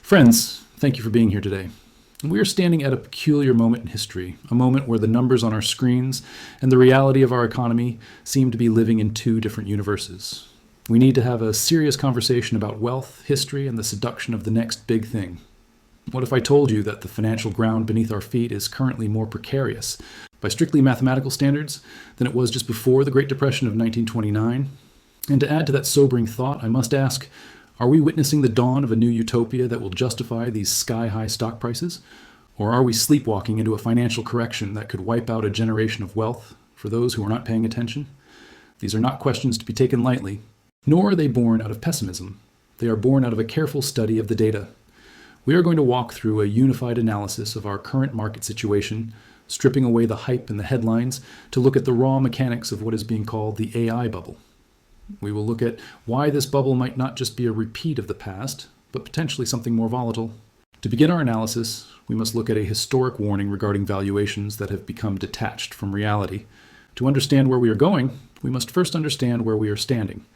Friends, thank you for being here today. We are standing at a peculiar moment in history, a moment where the numbers on our screens and the reality of our economy seem to be living in two different universes. We need to have a serious conversation about wealth, history, and the seduction of the next big thing. What if I told you that the financial ground beneath our feet is currently more precarious, by strictly mathematical standards, than it was just before the Great Depression of 1929? And to add to that sobering thought, I must ask, are we witnessing the dawn of a new utopia that will justify these sky-high stock prices? Or are we sleepwalking into a financial correction that could wipe out a generation of wealth for those who are not paying attention? These are not questions to be taken lightly, nor are they born out of pessimism. They are born out of a careful study of the data. We are going to walk through a unified analysis of our current market situation, stripping away the hype and the headlines to look at the raw mechanics of what is being called the AI bubble. We will look at why this bubble might not just be a repeat of the past, but potentially something more volatile. To begin our analysis, we must look at a historic warning regarding valuations that have become detached from reality. To understand where we are going, we must first understand where we are standing.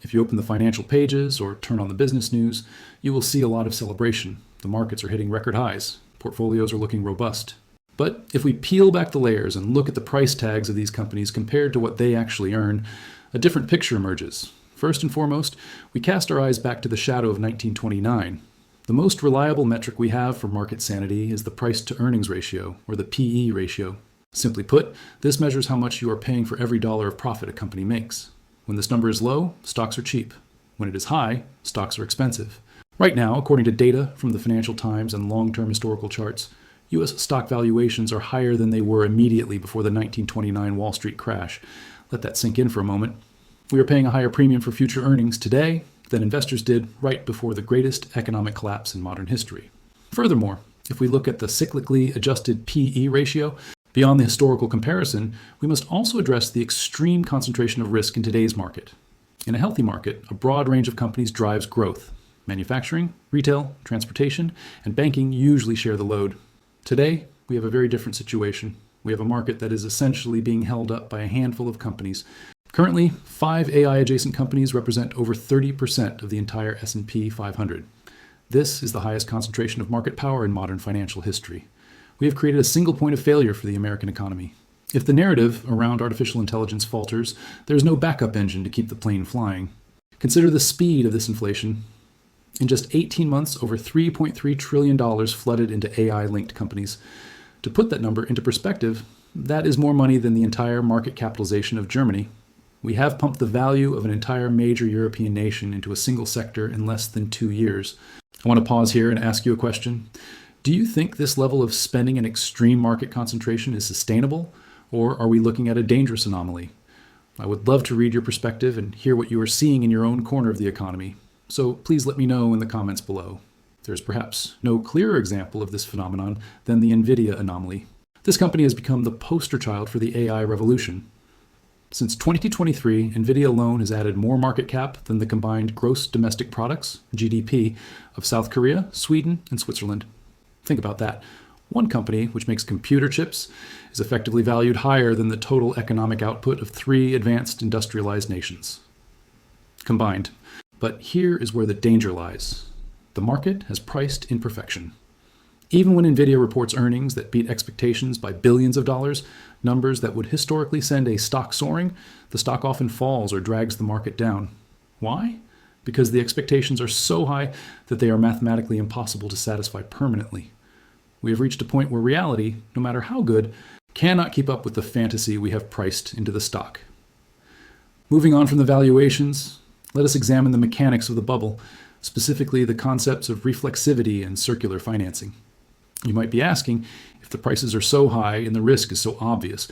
If you open the financial pages or turn on the business news, you will see a lot of celebration. The markets are hitting record highs. Portfolios are looking robust. But if we peel back the layers and look at the price tags of these companies compared to what they actually earn, a different picture emerges. First and foremost, we cast our eyes back to the shadow of 1929. The most reliable metric we have for market sanity is the price-to-earnings ratio, or the PE ratio. Simply put, this measures how much you are paying for every dollar of profit a company makes. When this number is low, stocks are cheap. When it is high, stocks are expensive. Right now, according to data from the Financial Times and long-term historical charts, U.S. stock valuations are higher than they were immediately before the 1929 Wall Street crash. Let that sink in for a moment. We are paying a higher premium for future earnings today than investors did right before the greatest economic collapse in modern history. Furthermore, if we look at the cyclically adjusted PE ratio, beyond the historical comparison, we must also address the extreme concentration of risk in today's market. In a healthy market, a broad range of companies drives growth. Manufacturing, retail, transportation, and banking usually share the load. Today, we have a very different situation. We have a market that is essentially being held up by a handful of companies. Currently, 5 AI-adjacent companies represent over 30% of the entire S&P 500. This is the highest concentration of market power in modern financial history. We have created a single point of failure for the American economy. If the narrative around artificial intelligence falters, there is no backup engine to keep the plane flying. Consider the speed of this inflation. In just 18 months, over $3.3 trillion flooded into AI-linked companies. To put that number into perspective, that is more money than the entire market capitalization of Germany. We have pumped the value of an entire major European nation into a single sector in less than 2 years. I want to pause here and ask you a question. Do you think this level of spending and extreme market concentration is sustainable, or are we looking at a dangerous anomaly? I would love to read your perspective and hear what you are seeing in your own corner of the economy, so please let me know in the comments below. There's perhaps no clearer example of this phenomenon than the Nvidia anomaly. This company has become the poster child for the AI revolution. Since 2023, Nvidia alone has added more market cap than the combined gross domestic products, GDP, of South Korea, Sweden, and Switzerland. Think about that. One company, which makes computer chips, is effectively valued higher than the total economic output of 3 advanced industrialized nations combined. But here is where the danger lies. The market has priced imperfection. Even when Nvidia reports earnings that beat expectations by billions of dollars, numbers that would historically send a stock soaring, the stock often falls or drags the market down. Why? Because the expectations are so high that they are mathematically impossible to satisfy permanently. We have reached a point where reality, no matter how good, cannot keep up with the fantasy we have priced into the stock. Moving on from the valuations, let us examine the mechanics of the bubble, specifically the concepts of reflexivity and circular financing. You might be asking, if the prices are so high and the risk is so obvious,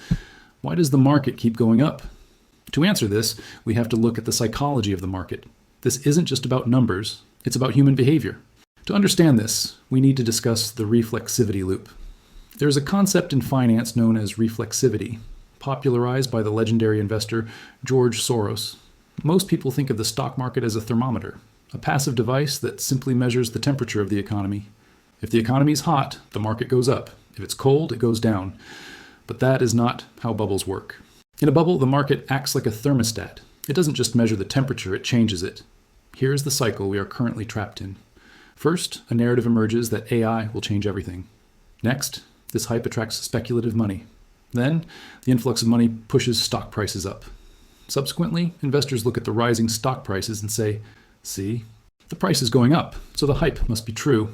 why does the market keep going up? To answer this, we have to look at the psychology of the market. This isn't just about numbers, it's about human behavior. To understand this, we need to discuss the reflexivity loop. There is a concept in finance known as reflexivity, popularized by the legendary investor George Soros. Most people think of the stock market as a thermometer, a passive device that simply measures the temperature of the economy. If the economy is hot, the market goes up. If it's cold, it goes down. But that is not how bubbles work. In a bubble, the market acts like a thermostat. It doesn't just measure the temperature, it changes it. Here is the cycle we are currently trapped in. First, a narrative emerges that AI will change everything. Next, this hype attracts speculative money. Then, the influx of money pushes stock prices up. Subsequently, investors look at the rising stock prices and say, "See, the price is going up, so the hype must be true."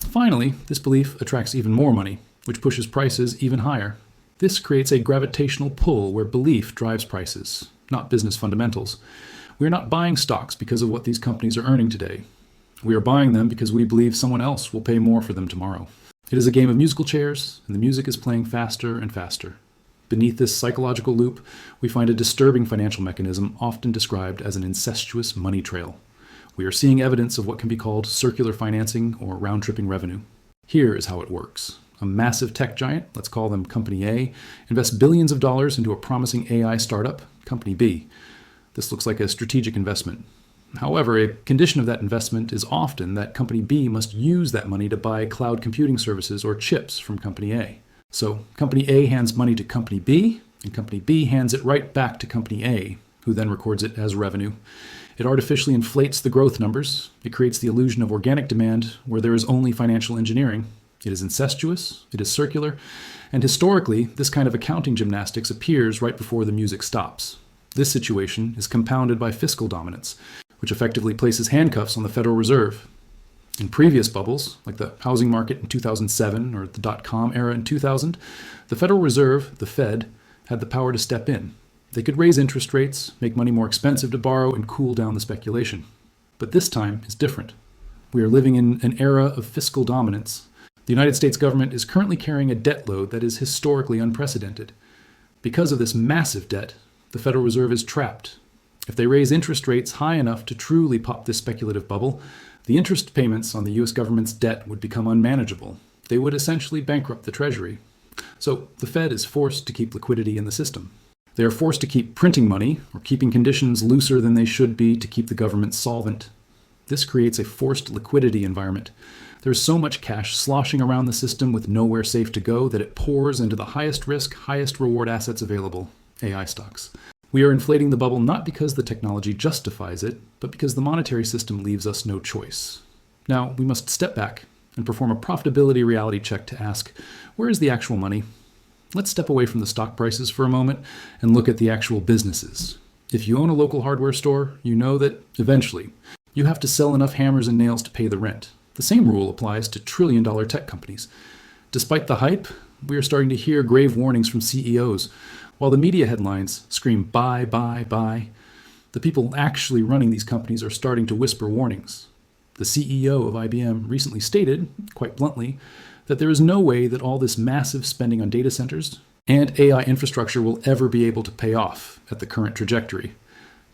Finally, this belief attracts even more money, which pushes prices even higher. This creates a gravitational pull where belief drives prices, not business fundamentals. We are not buying stocks because of what these companies are earning today. We are buying them because we believe someone else will pay more for them tomorrow. It is a game of musical chairs, and the music is playing faster and faster. Beneath this psychological loop, we find a disturbing financial mechanism often described as an incestuous money trail. We are seeing evidence of what can be called circular financing or round-tripping revenue. Here is how it works. A massive tech giant, let's call them Company A, invests billions of dollars into a promising AI startup, Company B. This looks like a strategic investment. However, a condition of that investment is often that Company B must use that money to buy cloud computing services or chips from Company A. So Company A hands money to Company B, and Company B hands it right back to Company A, who then records it as revenue. It artificially inflates the growth numbers. It creates the illusion of organic demand where there is only financial engineering. It is incestuous, it is circular, and historically, this kind of accounting gymnastics appears right before the music stops. This situation is compounded by fiscal dominance, which effectively places handcuffs on the Federal Reserve. In previous bubbles, like the housing market in 2007 or the dot-com era in 2000, the Federal Reserve, the Fed, had the power to step in. They could raise interest rates, make money more expensive to borrow, and cool down the speculation. But this time is different. We are living in an era of fiscal dominance. The United States government is currently carrying a debt load that is historically unprecedented. Because of this massive debt, the Federal Reserve is trapped. If they raise interest rates high enough to truly pop this speculative bubble, the interest payments on the U.S. government's debt would become unmanageable. They would essentially bankrupt the Treasury. So the Fed is forced to keep liquidity in the system. They are forced to keep printing money or keeping conditions looser than they should be to keep the government solvent. This creates a forced liquidity environment. There is so much cash sloshing around the system with nowhere safe to go that it pours into the highest risk, highest reward assets available, AI stocks. We are inflating the bubble not because the technology justifies it, but because the monetary system leaves us no choice. Now, we must step back and perform a profitability reality check to ask, where is the actual money? Let's step away from the stock prices for a moment and look at the actual businesses. If you own a local hardware store, you know that eventually you have to sell enough hammers and nails to pay the rent. The same rule applies to trillion-dollar tech companies. Despite the hype, we are starting to hear grave warnings from CEOs. While the media headlines scream buy, buy, buy, the people actually running these companies are starting to whisper warnings. The CEO of IBM recently stated, quite bluntly, that there is no way that all this massive spending on data centers and AI infrastructure will ever be able to pay off at the current trajectory.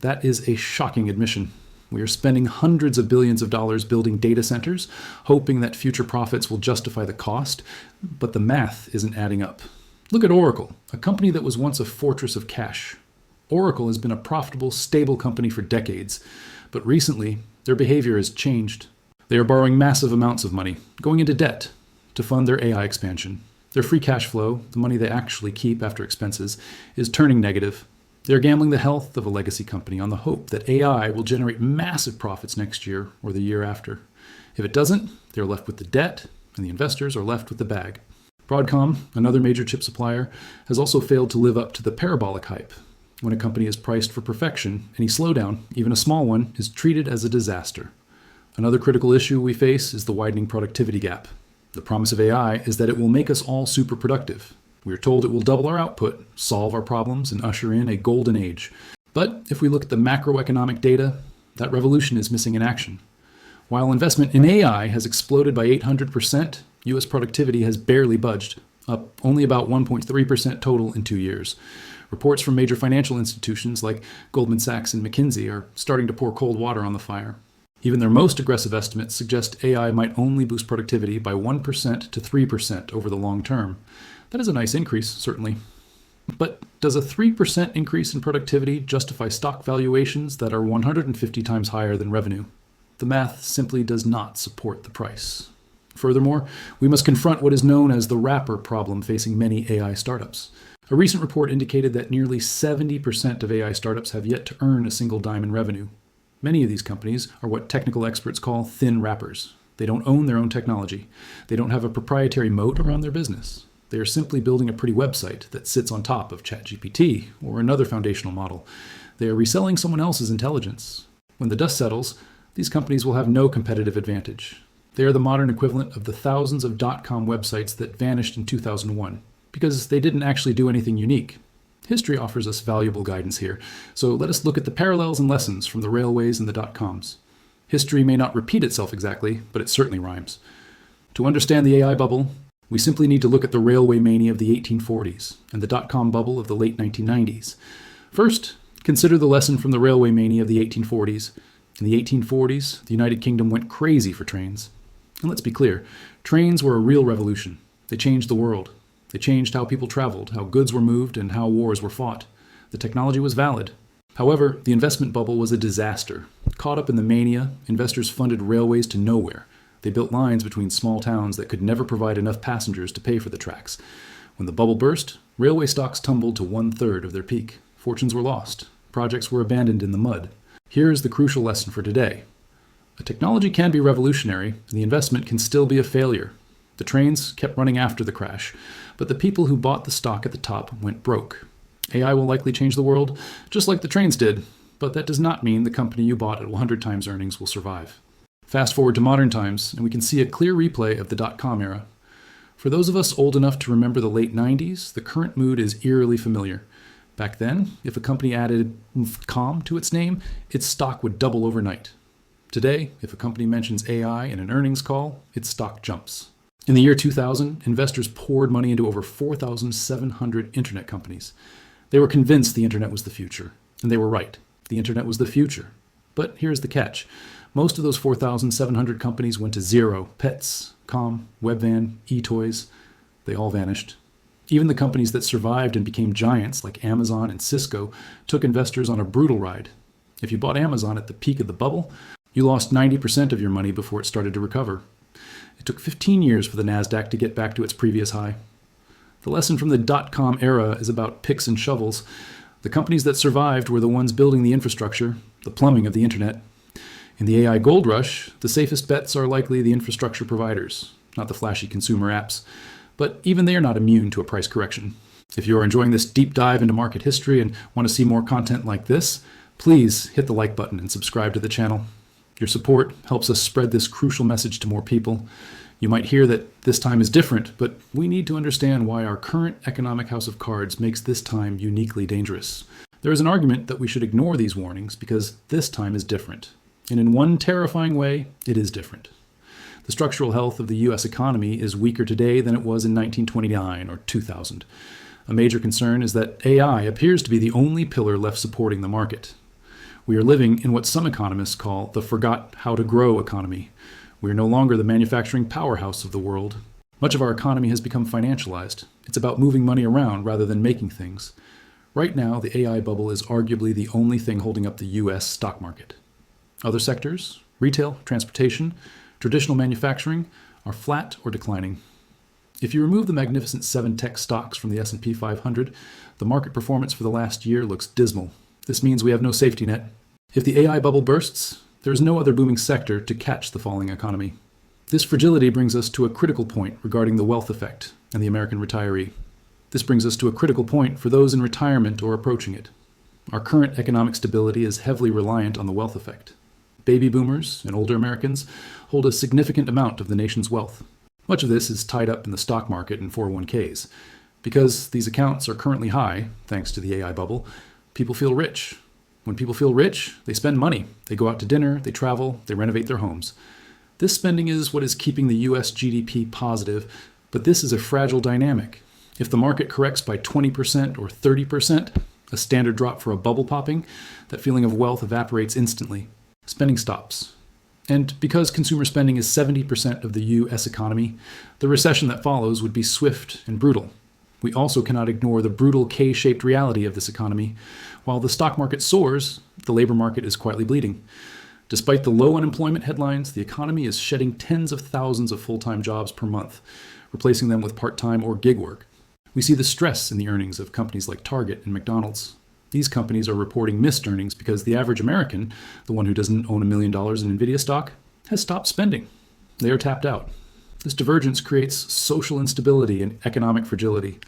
That is a shocking admission. We are spending hundreds of billions of dollars building data centers, hoping that future profits will justify the cost, but the math isn't adding up. Look at Oracle, a company that was once a fortress of cash. Oracle has been a profitable, stable company for decades, but recently their behavior has changed. They are borrowing massive amounts of money, going into debt, to fund their AI expansion. Their free cash flow, the money they actually keep after expenses, is turning negative. They're gambling the health of a legacy company on the hope that AI will generate massive profits next year or the year after. If it doesn't, they're left with the debt, and the investors are left with the bag. Broadcom, another major chip supplier, has also failed to live up to the parabolic hype. When a company is priced for perfection, any slowdown, even a small one, is treated as a disaster. Another critical issue we face is the widening productivity gap. The promise of AI is that it will make us all super productive. We are told it will double our output, solve our problems, and usher in a golden age. But if we look at the macroeconomic data, that revolution is missing in action. While investment in AI has exploded by 800%, U.S. productivity has barely budged, up only about 1.3% total in 2 years. Reports from major financial institutions like Goldman Sachs and McKinsey are starting to pour cold water on the fire. Even their most aggressive estimates suggest AI might only boost productivity by 1% to 3% over the long term. That is a nice increase, certainly. But does a 3% increase in productivity justify stock valuations that are 150 times higher than revenue? The math simply does not support the price. Furthermore, we must confront what is known as the wrapper problem facing many AI startups. A recent report indicated that nearly 70% of AI startups have yet to earn a single dime in revenue. Many of these companies are what technical experts call thin wrappers. They don't own their own technology. They don't have a proprietary moat around their business. They are simply building a pretty website that sits on top of ChatGPT or another foundational model. They are reselling someone else's intelligence. When the dust settles, these companies will have no competitive advantage. They are the modern equivalent of the thousands of .com websites that vanished in 2001 because they didn't actually do anything unique. History offers us valuable guidance here, so let us look at the parallels and lessons from the railways and the .coms. History may not repeat itself exactly, but it certainly rhymes. To understand the AI bubble, we simply need to look at the railway mania of the 1840s and the .com bubble of the late 1990s. First, consider the lesson from the railway mania of the 1840s. In the 1840s, the United Kingdom went crazy for trains. And let's be clear, trains were a real revolution. They changed the world. They changed how people traveled, how goods were moved, and how wars were fought. The technology was valid. However, the investment bubble was a disaster. Caught up in the mania, investors funded railways to nowhere. They built lines between small towns that could never provide enough passengers to pay for the tracks. When the bubble burst, railway stocks tumbled to 1/3 of their peak. Fortunes were lost. Projects were abandoned in the mud. Here is the crucial lesson for today. A technology can be revolutionary, and the investment can still be a failure. The trains kept running after the crash, but the people who bought the stock at the top went broke. AI will likely change the world, just like the trains did, but that does not mean the company you bought at 100 times earnings will survive. Fast forward to modern times, and we can see a clear replay of the .com era. For those of us old enough to remember the late 90s, the current mood is eerily familiar. Back then, if a company added .com to its name, its stock would double overnight. Today, if a company mentions AI in an earnings call, its stock jumps. In the year 2000, investors poured money into over 4,700 internet companies. They were convinced the internet was the future, and they were right. The internet was the future. But here's the catch. Most of those 4,700 companies went to zero. Pets, Com, Webvan, eToys, they all vanished. Even the companies that survived and became giants like Amazon and Cisco took investors on a brutal ride. If you bought Amazon at the peak of the bubble, you lost 90% of your money before it started to recover. It took 15 years for the NASDAQ to get back to its previous high. The lesson from the .com era is about picks and shovels. The companies that survived were the ones building the infrastructure, the plumbing of the internet. In the AI gold rush, the safest bets are likely the infrastructure providers, not the flashy consumer apps. But even they are not immune to a price correction. If you are enjoying this deep dive into market history and want to see more content like this, please hit the like button and subscribe to the channel. Your support helps us spread this crucial message to more people. You might hear that this time is different, but we need to understand why our current economic house of cards makes this time uniquely dangerous. There is an argument that we should ignore these warnings because this time is different. And in one terrifying way, it is different. The structural health of the U.S. economy is weaker today than it was in 1929 or 2000. A major concern is that AI appears to be the only pillar left supporting the market. We are living in what some economists call the forgot how to grow economy. We are no longer the manufacturing powerhouse of the world. Much of our economy has become financialized. It's about moving money around rather than making things. Right now, the AI bubble is arguably the only thing holding up the U.S. stock market. Other sectors, retail, transportation, traditional manufacturing, are flat or declining. If you remove the magnificent 7 tech stocks from the S&P 500, the market performance for the last year looks dismal. This means we have no safety net. If the AI bubble bursts, there is no other booming sector to catch the falling economy. This fragility brings us to a critical point regarding the wealth effect and the American retiree. This brings us to a critical point for those in retirement or approaching it. Our current economic stability is heavily reliant on the wealth effect. Baby boomers and older Americans hold a significant amount of the nation's wealth. Much of this is tied up in the stock market and 401ks. Because these accounts are currently high, thanks to the AI bubble, people feel rich. When people feel rich, they spend money. They go out to dinner, they travel, they renovate their homes. This spending is what is keeping the U.S. GDP positive, but this is a fragile dynamic. If the market corrects by 20% or 30%, a standard drop for a bubble popping, that feeling of wealth evaporates instantly. Spending stops. And because consumer spending is 70% of the U.S. economy, the recession that follows would be swift and brutal. We also cannot ignore the brutal K-shaped reality of this economy. While the stock market soars, the labor market is quietly bleeding. Despite the low unemployment headlines, the economy is shedding tens of thousands of full-time jobs per month, replacing them with part-time or gig work. We see the stress in the earnings of companies like Target and McDonald's. These companies are reporting missed earnings because the average American, the one who doesn't own $1 million in Nvidia stock, has stopped spending. They are tapped out. This divergence creates social instability and economic fragility.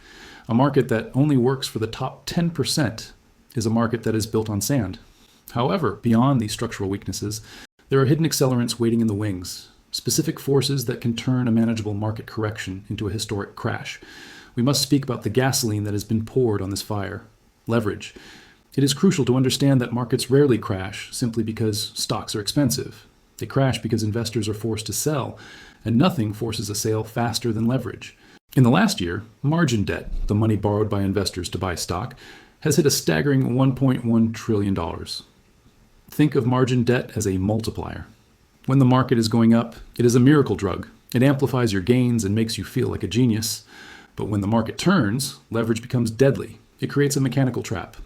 A market that only works for the top 10% is a market that is built on sand. However, beyond these structural weaknesses, there are hidden accelerants waiting in the wings, specific forces that can turn a manageable market correction into a historic crash. We must speak about the gasoline that has been poured on this fire: leverage. It is crucial to understand that markets rarely crash simply because stocks are expensive. They crash because investors are forced to sell, and nothing forces a sale faster than leverage. In the last year, margin debt, the money borrowed by investors to buy stock, has hit a staggering $1.1 trillion. Think of margin debt as a multiplier. When the market is going up, it is a miracle drug. It amplifies your gains and makes you feel like a genius. But when the market turns, leverage becomes deadly. It creates a mechanical trap.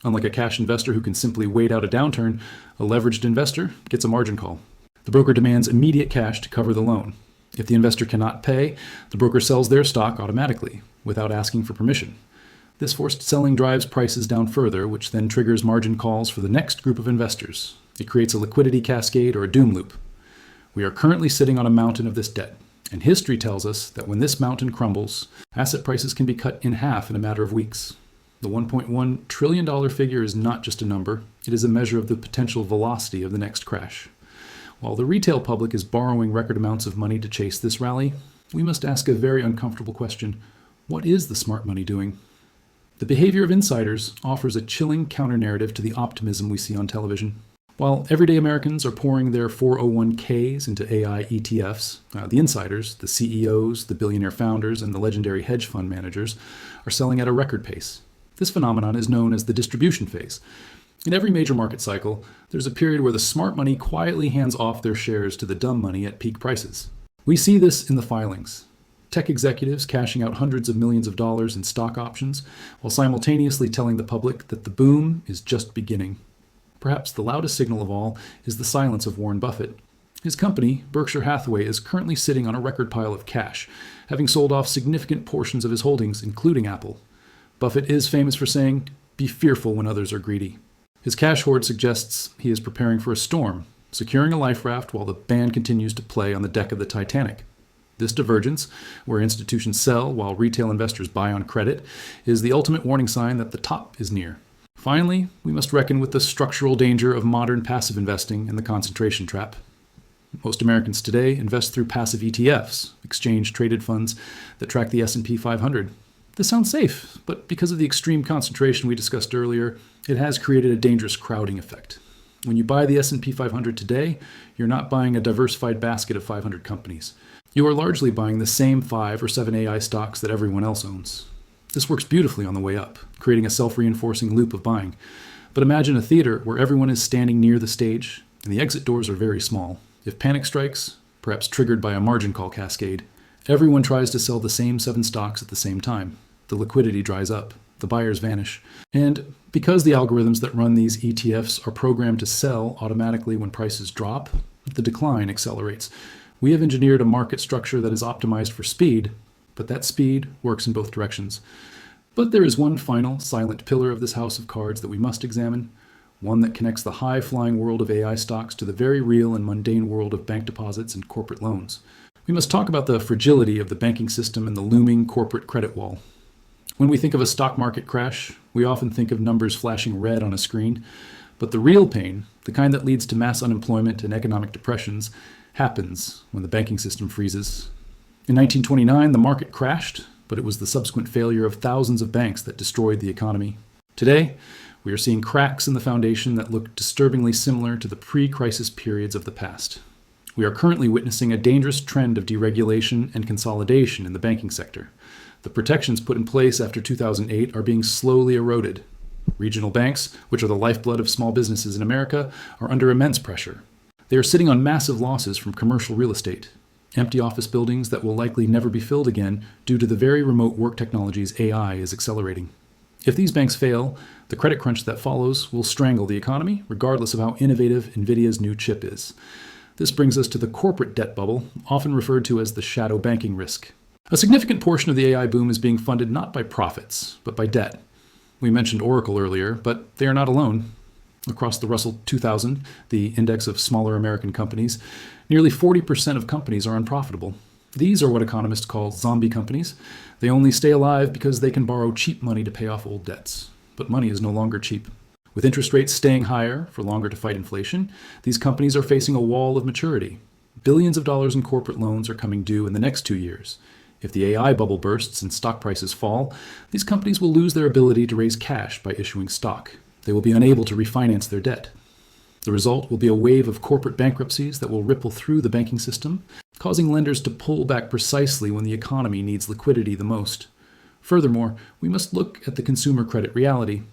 Unlike a cash investor who can simply wait out a downturn, a leveraged investor gets a margin call. The broker demands immediate cash to cover the loan. If the investor cannot pay, the broker sells their stock automatically, without asking for permission. This forced selling drives prices down further, which then triggers margin calls for the next group of investors. It creates a liquidity cascade or a doom loop. We are currently sitting on a mountain of this debt, and history tells us that when this mountain crumbles, asset prices can be cut in half in a matter of weeks. The $1.1 trillion figure is not just a number, it is a measure of the potential velocity of the next crash. While the retail public is borrowing record amounts of money to chase this rally, we must ask a very uncomfortable question: what is the smart money doing? The behavior of insiders offers a chilling counter-narrative to the optimism we see on television. While everyday Americans are pouring their 401ks into AI ETFs, the insiders, the CEOs, the billionaire founders, and the legendary hedge fund managers are selling at a record pace. This phenomenon is known as the distribution phase. In every major market cycle, there's a period where the smart money quietly hands off their shares to the dumb money at peak prices. We see this in the filings. Tech executives cashing out hundreds of millions of dollars in stock options, while simultaneously telling the public that the boom is just beginning. Perhaps the loudest signal of all is the silence of Warren Buffett. His company, Berkshire Hathaway, is currently sitting on a record pile of cash, having sold off significant portions of his holdings, including Apple. Buffett is famous for saying, "Be fearful when others are greedy." His cash hoard suggests he is preparing for a storm, securing a life raft while the band continues to play on the deck of the Titanic. This divergence, where institutions sell while retail investors buy on credit, is the ultimate warning sign that the top is near. Finally, we must reckon with the structural danger of modern passive investing and the concentration trap. Most Americans today invest through passive ETFs, exchange-traded funds that track the S&P 500. This sounds safe, but because of the extreme concentration we discussed earlier, it has created a dangerous crowding effect. When you buy the S&P 500 today, you're not buying a diversified basket of 500 companies. You are largely buying the same 5 or 7 AI stocks that everyone else owns. This works beautifully on the way up, creating a self-reinforcing loop of buying. But imagine a theater where everyone is standing near the stage, and the exit doors are very small. If panic strikes, perhaps triggered by a margin call cascade, everyone tries to sell the same 7 stocks at the same time. The liquidity dries up. The buyers vanish. And because the algorithms that run these ETFs are programmed to sell automatically when prices drop, the decline accelerates. We have engineered a market structure that is optimized for speed, but that speed works in both directions. But there is one final, silent pillar of this house of cards that we must examine, one that connects the high-flying world of AI stocks to the very real and mundane world of bank deposits and corporate loans. We must talk about the fragility of the banking system and the looming corporate credit wall. When we think of a stock market crash, we often think of numbers flashing red on a screen, but the real pain, the kind that leads to mass unemployment and economic depressions, happens when the banking system freezes. In 1929, the market crashed, but it was the subsequent failure of thousands of banks that destroyed the economy. Today, we are seeing cracks in the foundation that look disturbingly similar to the pre-crisis periods of the past. We are currently witnessing a dangerous trend of deregulation and consolidation in the banking sector. The protections put in place after 2008 are being slowly eroded. Regional banks, which are the lifeblood of small businesses in America, are under immense pressure. They are sitting on massive losses from commercial real estate, empty office buildings that will likely never be filled again due to the very remote work technologies AI is accelerating. If these banks fail, the credit crunch that follows will strangle the economy, regardless of how innovative Nvidia's new chip is. This brings us to the corporate debt bubble, often referred to as the shadow banking risk. A significant portion of the AI boom is being funded not by profits, but by debt. We mentioned Oracle earlier, but they are not alone. Across the Russell 2000, the index of smaller American companies, Nearly 40% of companies are unprofitable. These are what economists call zombie companies. They only stay alive because they can borrow cheap money to pay off old debts. But money is no longer cheap. With interest rates staying higher for longer to fight inflation, these companies are facing a wall of maturity. Billions of dollars in corporate loans are coming due in the next 2 years. If the AI bubble bursts and stock prices fall, these companies will lose their ability to raise cash by issuing stock. They will be unable to refinance their debt. The result will be a wave of corporate bankruptcies that will ripple through the banking system, causing lenders to pull back precisely when the economy needs liquidity the most. Furthermore, we must look at the consumer credit reality.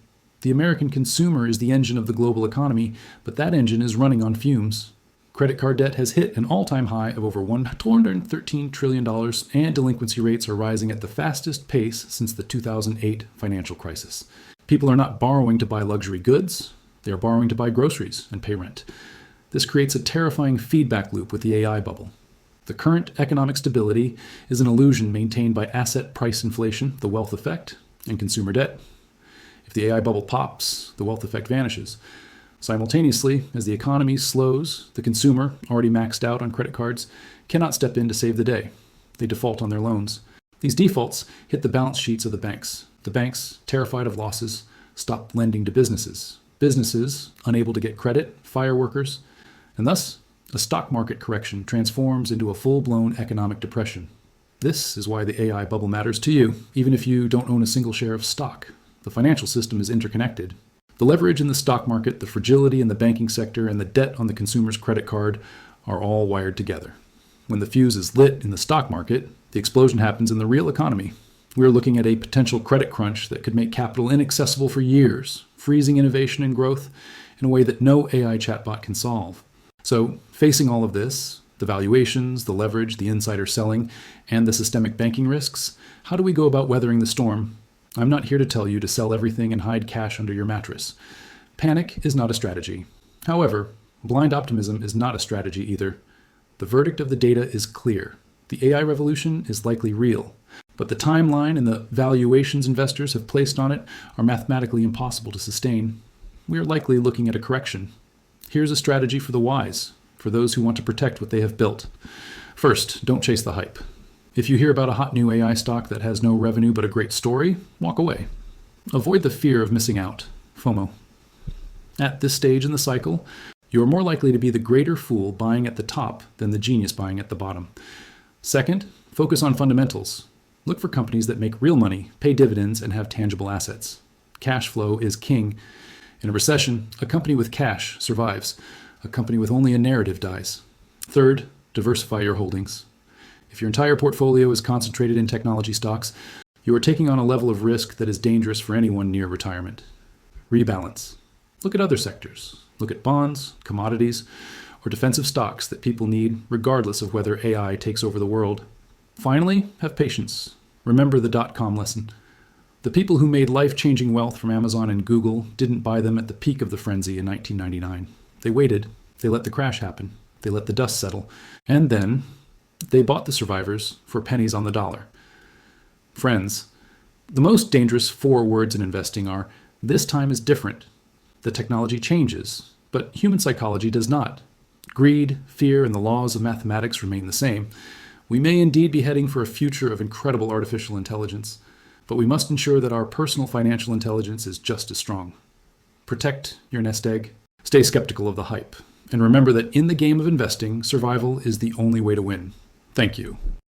The American consumer is the engine of the global economy, but that engine is running on fumes. Credit card debt has hit an all-time high of over $213 trillion, and delinquency rates are rising at the fastest pace since the 2008 financial crisis. People are not borrowing to buy luxury goods. They are borrowing to buy groceries and pay rent. This creates a terrifying feedback loop with the AI bubble. The current economic stability is an illusion maintained by asset price inflation, the wealth effect, and consumer debt. If the AI bubble pops, the wealth effect vanishes. Simultaneously, as the economy slows, the consumer, already maxed out on credit cards, cannot step in to save the day. They default on their loans. These defaults hit the balance sheets of the banks. The banks, terrified of losses, stop lending to businesses. Businesses, unable to get credit, fire workers, and thus, a stock market correction transforms into a full-blown economic depression. This is why the AI bubble matters to you, even if you don't own a single share of stock. The financial system is interconnected. The leverage in the stock market, the fragility in the banking sector, and the debt on the consumer's credit card are all wired together. When the fuse is lit in the stock market, the explosion happens in the real economy. We are looking at a potential credit crunch that could make capital inaccessible for years, freezing innovation and growth in a way that no AI chatbot can solve. So, facing all of this, the valuations, the leverage, the insider selling, and the systemic banking risks, how do we go about weathering the storm? I'm not here to tell you to sell everything and hide cash under your mattress. Panic is not a strategy. However, blind optimism is not a strategy either. The verdict of the data is clear. The AI revolution is likely real, but the timeline and the valuations investors have placed on it are mathematically impossible to sustain. We are likely looking at a correction. Here's a strategy for the wise, for those who want to protect what they have built. First, don't chase the hype. If you hear about a hot new AI stock that has no revenue but a great story, walk away. Avoid the fear of missing out, FOMO. At this stage in the cycle, you are more likely to be the greater fool buying at the top than the genius buying at the bottom. Second, focus on fundamentals. Look for companies that make real money, pay dividends, and have tangible assets. Cash flow is king. In a recession, a company with cash survives. A company with only a narrative dies. Third, diversify your holdings. If your entire portfolio is concentrated in technology stocks, you are taking on a level of risk that is dangerous for anyone near retirement. Rebalance. Look at other sectors. Look at bonds, commodities, or defensive stocks that people need regardless of whether AI takes over the world. Finally, have patience. Remember the dot-com lesson. The people who made life-changing wealth from Amazon and Google didn't buy them at the peak of the frenzy in 1999. They waited. They let the crash happen. They let the dust settle. And then they bought the survivors for pennies on the dollar. Friends, the most dangerous 4 words in investing are, "This time is different." The technology changes, but human psychology does not. Greed, fear, and the laws of mathematics remain the same. We may indeed be heading for a future of incredible artificial intelligence, but we must ensure that our personal financial intelligence is just as strong. Protect your nest egg. Stay skeptical of the hype. And remember that in the game of investing, survival is the only way to win. Thank you.